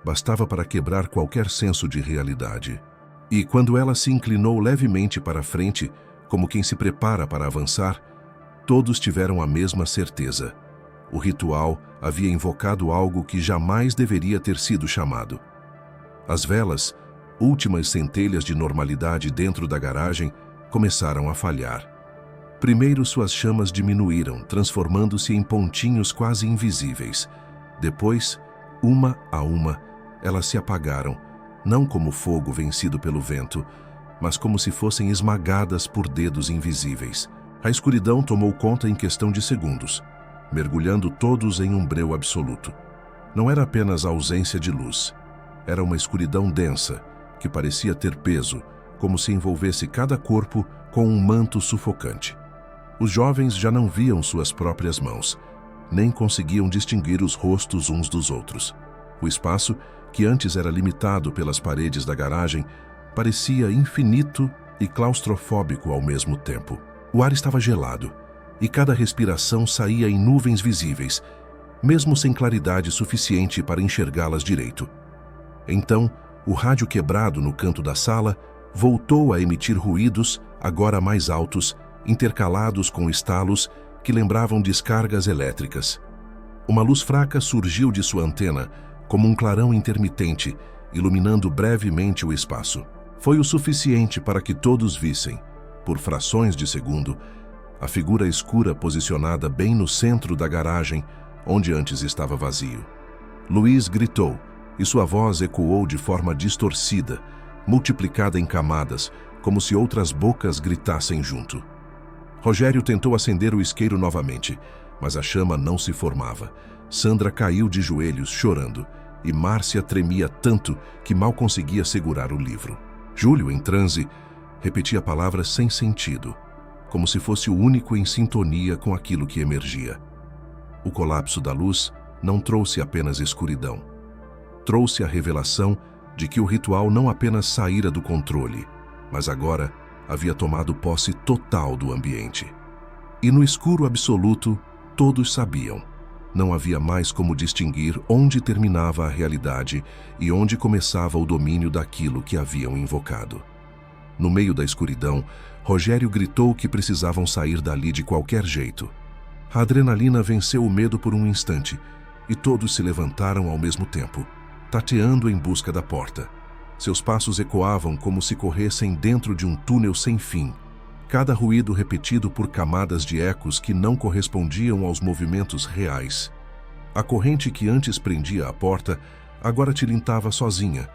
Speaker 1: bastava para quebrar qualquer senso de realidade. E quando ela se inclinou levemente para a frente, como quem se prepara para avançar, todos tiveram a mesma certeza. O ritual havia invocado algo que jamais deveria ter sido chamado. As velas, últimas centelhas de normalidade dentro da garagem, começaram a falhar. Primeiro suas chamas diminuíram, transformando-se em pontinhos quase invisíveis. Depois, uma a uma, elas se apagaram, não como fogo vencido pelo vento, mas como se fossem esmagadas por dedos invisíveis. A escuridão tomou conta em questão de segundos, mergulhando todos em um breu absoluto. Não era apenas a ausência de luz. Era uma escuridão densa, que parecia ter peso, como se envolvesse cada corpo com um manto sufocante. Os jovens já não viam suas próprias mãos, nem conseguiam distinguir os rostos uns dos outros. O espaço, que antes era limitado pelas paredes da garagem, parecia infinito e claustrofóbico ao mesmo tempo. O ar estava gelado, e cada respiração saía em nuvens visíveis, mesmo sem claridade suficiente para enxergá-las direito. Então, o rádio quebrado no canto da sala voltou a emitir ruídos, agora mais altos, intercalados com estalos que lembravam descargas elétricas. Uma luz fraca surgiu de sua antena, como um clarão intermitente, iluminando brevemente o espaço. Foi o suficiente para que todos vissem, por frações de segundo, a figura escura posicionada bem no centro da garagem, onde antes estava vazio. Luiz gritou, e sua voz ecoou de forma distorcida, multiplicada em camadas, como se outras bocas gritassem junto. Rogério tentou acender o isqueiro novamente, mas a chama não se formava. Sandra caiu de joelhos, chorando, e Márcia tremia tanto que mal conseguia segurar o livro. Júlio, em transe, repetia palavras sem sentido, como se fosse o único em sintonia com aquilo que emergia. O colapso da luz não trouxe apenas escuridão. Trouxe a revelação de que o ritual não apenas saíra do controle, mas agora havia tomado posse total do ambiente. E no escuro absoluto, todos sabiam. Não havia mais como distinguir onde terminava a realidade e onde começava o domínio daquilo que haviam invocado. No meio da escuridão, Rogério gritou que precisavam sair dali de qualquer jeito. A adrenalina venceu o medo por um instante, e todos se levantaram ao mesmo tempo, tateando em busca da porta. Seus passos ecoavam como se corressem dentro de um túnel sem fim, cada ruído repetido por camadas de ecos que não correspondiam aos movimentos reais. A corrente que antes prendia a porta agora tilintava sozinha,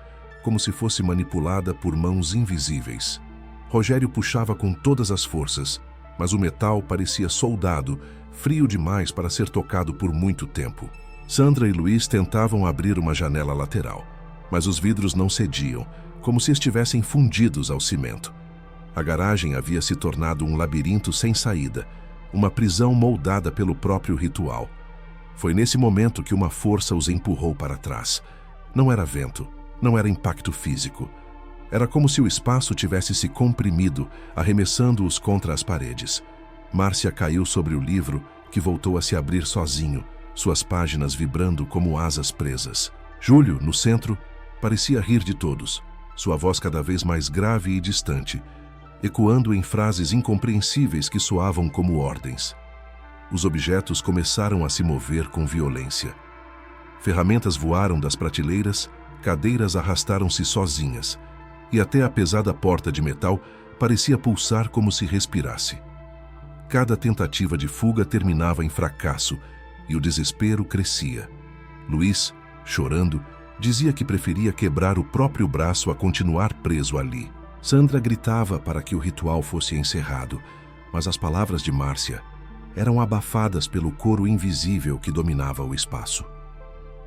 Speaker 1: como se fosse manipulada por mãos invisíveis. Rogério puxava com todas as forças, mas o metal parecia soldado, frio demais para ser tocado por muito tempo. Sandra e Luiz tentavam abrir uma janela lateral, mas os vidros não cediam, como se estivessem fundidos ao cimento. A garagem havia se tornado um labirinto sem saída, uma prisão moldada pelo próprio ritual. Foi nesse momento que uma força os empurrou para trás. Não era vento, não era impacto físico. Era como se o espaço tivesse se comprimido, arremessando-os contra as paredes. Márcia caiu sobre o livro, que voltou a se abrir sozinho, suas páginas vibrando como asas presas. Júlio, no centro, parecia rir de todos, sua voz cada vez mais grave e distante, ecoando em frases incompreensíveis que soavam como ordens. Os objetos começaram a se mover com violência. Ferramentas voaram das prateleiras, cadeiras arrastaram-se sozinhas, e até a pesada porta de metal parecia pulsar como se respirasse. Cada tentativa de fuga terminava em fracasso, e o desespero crescia. Luiz, chorando, Dizia que preferia quebrar o próprio braço a continuar preso ali. Sandra gritava para que o ritual fosse encerrado, mas as palavras de Márcia eram abafadas pelo coro invisível que dominava o espaço.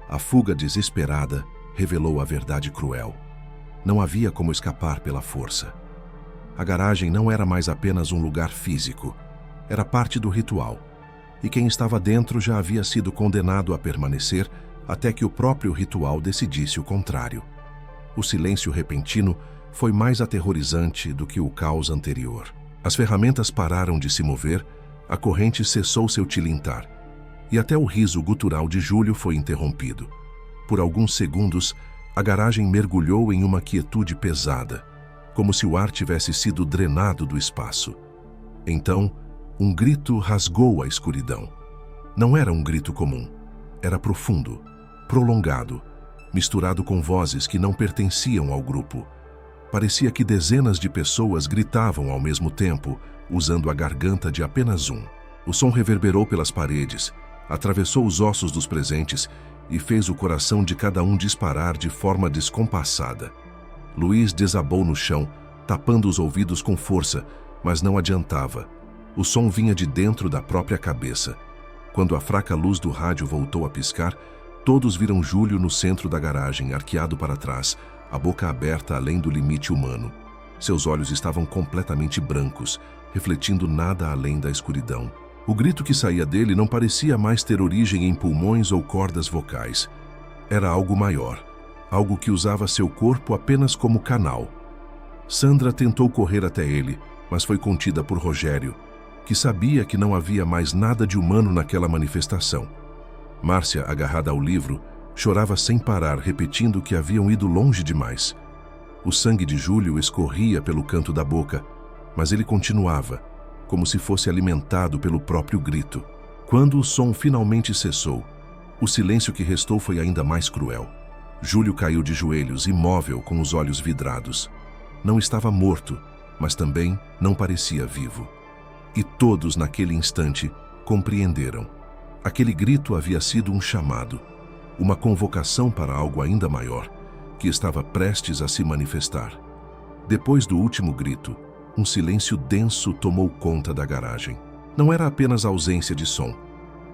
Speaker 1: A fuga desesperada revelou a verdade cruel. Não havia como escapar pela força. A garagem não era mais apenas um lugar físico, era parte do ritual, e quem estava dentro já havia sido condenado a permanecer até que o próprio ritual decidisse o contrário. O silêncio repentino foi mais aterrorizante do que o caos anterior. As ferramentas pararam de se mover, a corrente cessou seu tilintar, e até o riso gutural de Júlio foi interrompido. Por alguns segundos, a garagem mergulhou em uma quietude pesada, como se o ar tivesse sido drenado do espaço. Então, um grito rasgou a escuridão. Não era um grito comum, era profundo, prolongado, misturado com vozes que não pertenciam ao grupo. Parecia que dezenas de pessoas gritavam ao mesmo tempo, usando a garganta de apenas um. O som reverberou pelas paredes, atravessou os ossos dos presentes e fez o coração de cada um disparar de forma descompassada. Luiz desabou no chão, tapando os ouvidos com força, mas não adiantava. O som vinha de dentro da própria cabeça. Quando a fraca luz do rádio voltou a piscar, todos viram Júlio no centro da garagem, arqueado para trás, a boca aberta além do limite humano. Seus olhos estavam completamente brancos, refletindo nada além da escuridão. O grito que saía dele não parecia mais ter origem em pulmões ou cordas vocais. Era algo maior, algo que usava seu corpo apenas como canal. Sandra tentou correr até ele, mas foi contida por Rogério, que sabia que não havia mais nada de humano naquela manifestação. Márcia, agarrada ao livro, chorava sem parar, repetindo que haviam ido longe demais. O sangue de Júlio escorria pelo canto da boca, mas ele continuava, como se fosse alimentado pelo próprio grito. Quando o som finalmente cessou, o silêncio que restou foi ainda mais cruel. Júlio caiu de joelhos, imóvel, com os olhos vidrados. Não estava morto, mas também não parecia vivo. E todos, naquele instante, compreenderam. Aquele grito havia sido um chamado, uma convocação para algo ainda maior, que estava prestes a se manifestar. Depois do último grito, um silêncio denso tomou conta da garagem. Não era apenas ausência de som,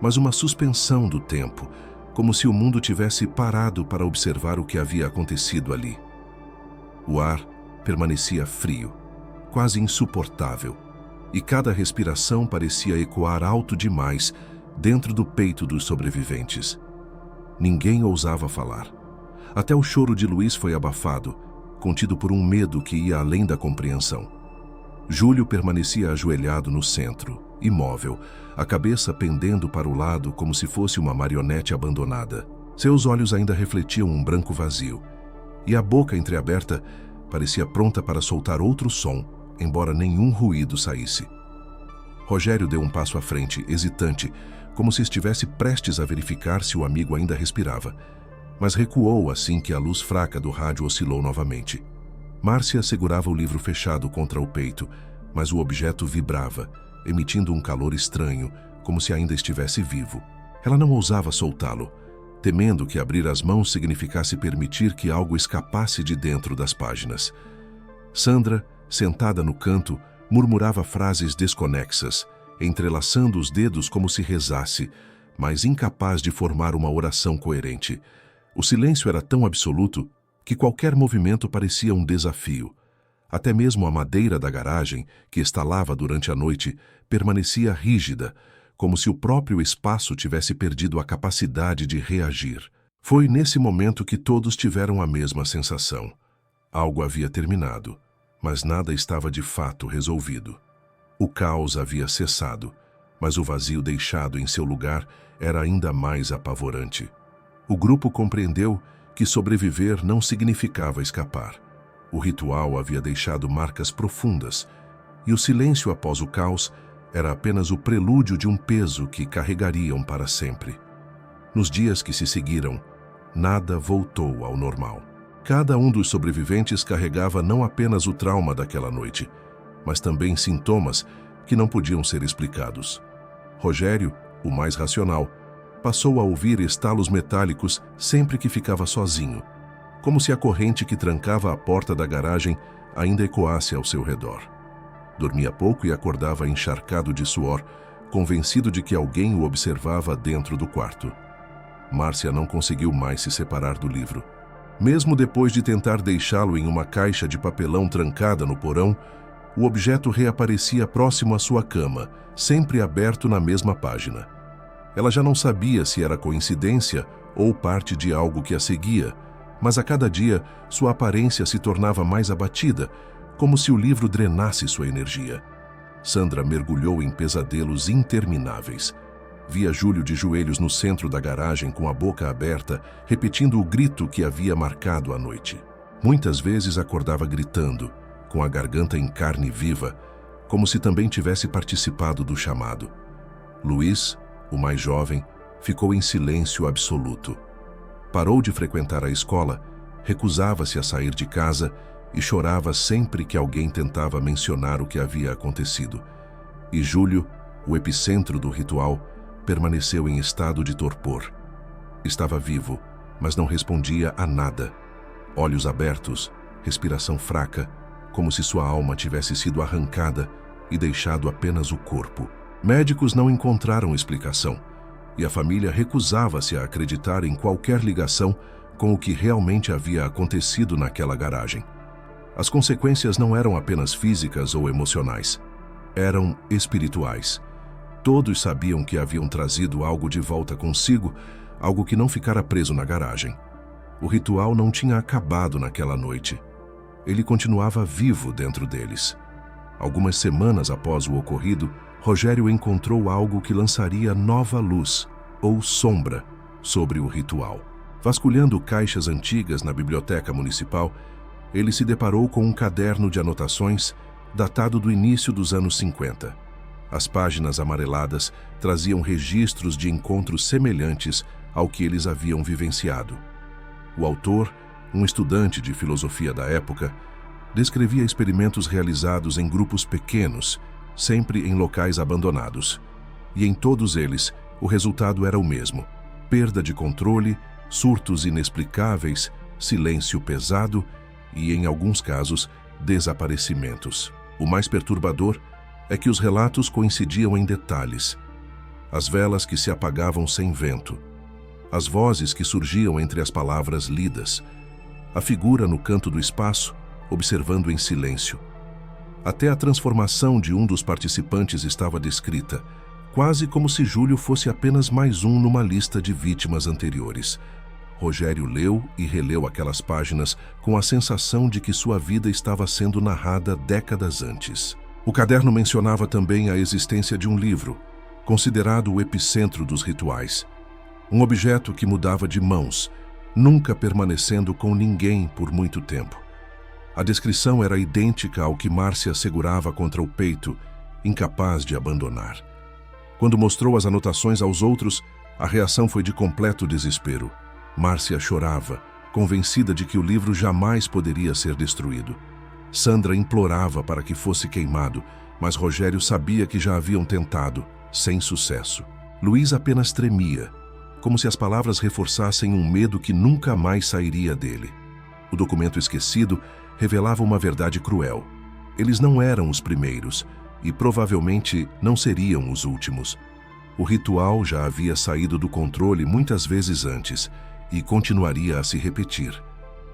Speaker 1: mas uma suspensão do tempo, como se o mundo tivesse parado para observar o que havia acontecido ali. O ar permanecia frio, quase insuportável, e cada respiração parecia ecoar alto demais dentro do peito dos sobreviventes. Ninguém ousava falar. Até o choro de Luiz foi abafado, contido por um medo que ia além da compreensão. Júlio permanecia ajoelhado no centro, imóvel, a cabeça pendendo para o lado como se fosse uma marionete abandonada. Seus olhos ainda refletiam um branco vazio, e a boca entreaberta parecia pronta para soltar outro som, embora nenhum ruído saísse. Rogério deu um passo à frente, hesitante, como se estivesse prestes a verificar se o amigo ainda respirava, mas recuou assim que a luz fraca do rádio oscilou novamente. Márcia segurava o livro fechado contra o peito, mas o objeto vibrava, emitindo um calor estranho, como se ainda estivesse vivo. Ela não ousava soltá-lo, temendo que abrir as mãos significasse permitir que algo escapasse de dentro das páginas. Sandra, sentada no canto, murmurava frases desconexas, entrelaçando os dedos como se rezasse, mas incapaz de formar uma oração coerente. O silêncio era tão absoluto que qualquer movimento parecia um desafio. Até mesmo a madeira da garagem, que estalava durante a noite, permanecia rígida, como se o próprio espaço tivesse perdido a capacidade de reagir. Foi nesse momento que todos tiveram a mesma sensação. Algo havia terminado, mas nada estava de fato resolvido. O caos havia cessado, mas o vazio deixado em seu lugar era ainda mais apavorante. O grupo compreendeu que sobreviver não significava escapar. O ritual havia deixado marcas profundas, e o silêncio após o caos era apenas o prelúdio de um peso que carregariam para sempre. Nos dias que se seguiram, nada voltou ao normal. Cada um dos sobreviventes carregava não apenas o trauma daquela noite, mas também sintomas que não podiam ser explicados. Rogério, o mais racional, passou a ouvir estalos metálicos sempre que ficava sozinho, como se a corrente que trancava a porta da garagem ainda ecoasse ao seu redor. Dormia pouco e acordava encharcado de suor, convencido de que alguém o observava dentro do quarto. Márcia não conseguiu mais se separar do livro. Mesmo depois de tentar deixá-lo em uma caixa de papelão trancada no porão, o objeto reaparecia próximo à sua cama, sempre aberto na mesma página. Ela já não sabia se era coincidência ou parte de algo que a seguia, mas a cada dia sua aparência se tornava mais abatida, como se o livro drenasse sua energia. Sandra mergulhou em pesadelos intermináveis. Via Júlio de joelhos no centro da garagem com a boca aberta, repetindo o grito que havia marcado a noite. Muitas vezes acordava gritando, com a garganta em carne viva, como se também tivesse participado do chamado. Luiz, o mais jovem, ficou em silêncio absoluto. Parou de frequentar a escola, recusava-se a sair de casa e chorava sempre que alguém tentava mencionar o que havia acontecido. E Júlio, o epicentro do ritual, permaneceu em estado de torpor. Estava vivo, mas não respondia a nada. Olhos abertos, respiração fraca, como se sua alma tivesse sido arrancada e deixado apenas o corpo. Médicos não encontraram explicação, e a família recusava-se a acreditar em qualquer ligação com o que realmente havia acontecido naquela garagem. As consequências não eram apenas físicas ou emocionais, eram espirituais. Todos sabiam que haviam trazido algo de volta consigo, algo que não ficara preso na garagem. O ritual não tinha acabado naquela noite. Ele continuava vivo dentro deles. Algumas semanas após o ocorrido, Rogério encontrou algo que lançaria nova luz, ou sombra, sobre o ritual. Vasculhando caixas antigas na biblioteca municipal, ele se deparou com um caderno de anotações datado do início dos anos 50. As páginas amareladas traziam registros de encontros semelhantes ao que eles haviam vivenciado. O autor, um estudante de filosofia da época, descrevia experimentos realizados em grupos pequenos, sempre em locais abandonados. E em todos eles, o resultado era o mesmo: perda de controle, surtos inexplicáveis, silêncio pesado e, em alguns casos, desaparecimentos. O mais perturbador é que os relatos coincidiam em detalhes. As velas que se apagavam sem vento, as vozes que surgiam entre as palavras lidas, a figura no canto do espaço, observando em silêncio. Até a transformação de um dos participantes estava descrita, quase como se Júlio fosse apenas mais um numa lista de vítimas anteriores. Rogério leu e releu aquelas páginas com a sensação de que sua vida estava sendo narrada décadas antes. O caderno mencionava também a existência de um livro, considerado o epicentro dos rituais. Um objeto que mudava de mãos, nunca permanecendo com ninguém por muito tempo. A descrição era idêntica ao que Márcia segurava contra o peito, incapaz de abandonar. Quando mostrou as anotações aos outros, a reação foi de completo desespero. Márcia chorava, convencida de que o livro jamais poderia ser destruído. Sandra implorava para que fosse queimado, mas Rogério sabia que já haviam tentado, sem sucesso. Luiz apenas tremia, como se as palavras reforçassem um medo que nunca mais sairia dele. O documento esquecido revelava uma verdade cruel. Eles não eram os primeiros e provavelmente não seriam os últimos. O ritual já havia saído do controle muitas vezes antes e continuaria a se repetir,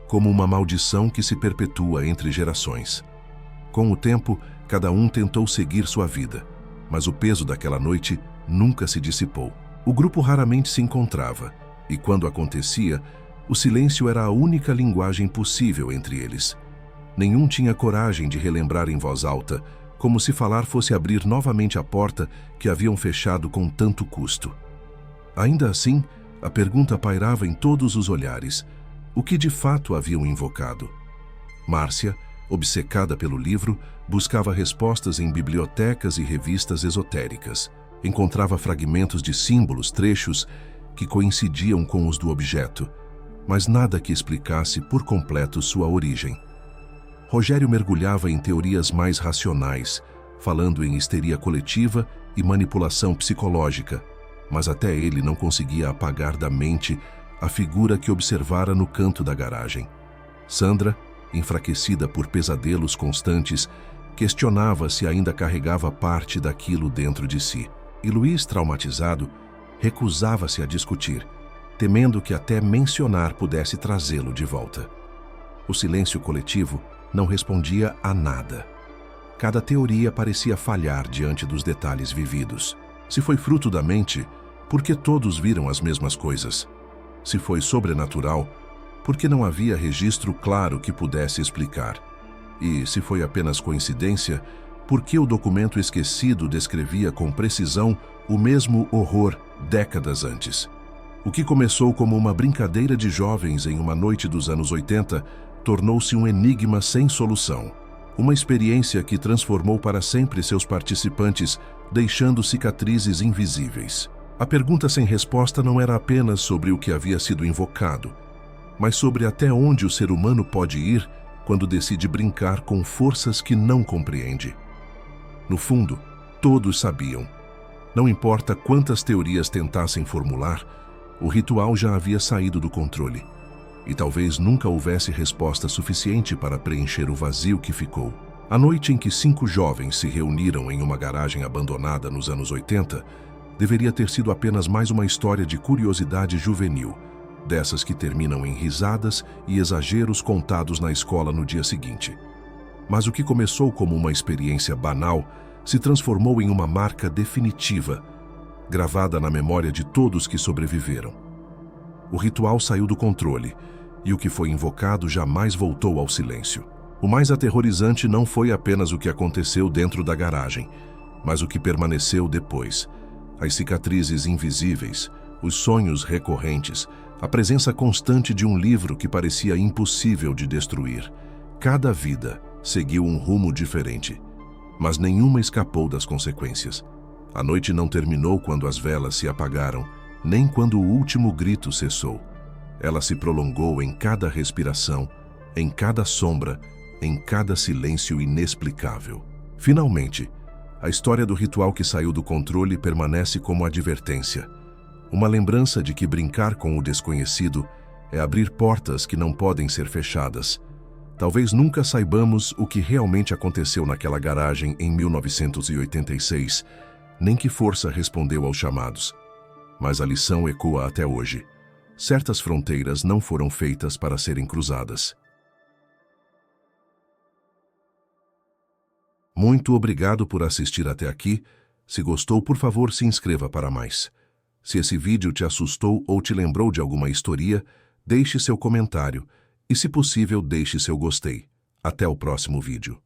Speaker 1: como uma maldição que se perpetua entre gerações. Com o tempo, cada um tentou seguir sua vida, mas o peso daquela noite nunca se dissipou. O grupo raramente se encontrava, e quando acontecia, o silêncio era a única linguagem possível entre eles. Nenhum tinha coragem de relembrar em voz alta, como se falar fosse abrir novamente a porta que haviam fechado com tanto custo. Ainda assim, a pergunta pairava em todos os olhares: o que de fato haviam invocado? Márcia, obcecada pelo livro, buscava respostas em bibliotecas e revistas esotéricas. Encontrava fragmentos de símbolos, trechos que coincidiam com os do objeto, mas nada que explicasse por completo sua origem. Rogério mergulhava em teorias mais racionais, falando em histeria coletiva e manipulação psicológica, mas até ele não conseguia apagar da mente a figura que observara no canto da garagem. Sandra, enfraquecida por pesadelos constantes, questionava se ainda carregava parte daquilo dentro de si. E Luiz, traumatizado, recusava-se a discutir, temendo que até mencionar pudesse trazê-lo de volta. O silêncio coletivo não respondia a nada. Cada teoria parecia falhar diante dos detalhes vividos. Se foi fruto da mente, por que todos viram as mesmas coisas? Se foi sobrenatural, por que não havia registro claro que pudesse explicar? E, se foi apenas coincidência, por que o documento esquecido descrevia com precisão o mesmo horror décadas antes? O que começou como uma brincadeira de jovens em uma noite dos anos 80 tornou-se um enigma sem solução. Uma experiência que transformou para sempre seus participantes, deixando cicatrizes invisíveis. A pergunta sem resposta não era apenas sobre o que havia sido invocado, mas sobre até onde o ser humano pode ir quando decide brincar com forças que não compreende. No fundo, todos sabiam. Não importa quantas teorias tentassem formular, o ritual já havia saído do controle. E talvez nunca houvesse resposta suficiente para preencher o vazio que ficou. A noite em que 5 jovens se reuniram em uma garagem abandonada nos anos 80 deveria ter sido apenas mais uma história de curiosidade juvenil, dessas que terminam em risadas e exageros contados na escola no dia seguinte. Mas o que começou como uma experiência banal se transformou em uma marca definitiva, gravada na memória de todos que sobreviveram. O ritual saiu do controle, e o que foi invocado jamais voltou ao silêncio. O mais aterrorizante não foi apenas o que aconteceu dentro da garagem, mas o que permaneceu depois. As cicatrizes invisíveis, os sonhos recorrentes, a presença constante de um livro que parecia impossível de destruir. Cada vida seguiu um rumo diferente, mas nenhuma escapou das consequências. A noite não terminou quando as velas se apagaram, nem quando o último grito cessou. Ela se prolongou em cada respiração, em cada sombra, em cada silêncio inexplicável. Finalmente, a história do ritual que saiu do controle permanece como advertência. Uma lembrança de que brincar com o desconhecido é abrir portas que não podem ser fechadas. Talvez nunca saibamos o que realmente aconteceu naquela garagem em 1986, nem que força respondeu aos chamados. Mas a lição ecoa até hoje. Certas fronteiras não foram feitas para serem cruzadas. Muito obrigado por assistir até aqui. Se gostou, por favor, se inscreva para mais. Se esse vídeo te assustou ou te lembrou de alguma história, deixe seu comentário e, se possível, deixe seu gostei. Até o próximo vídeo.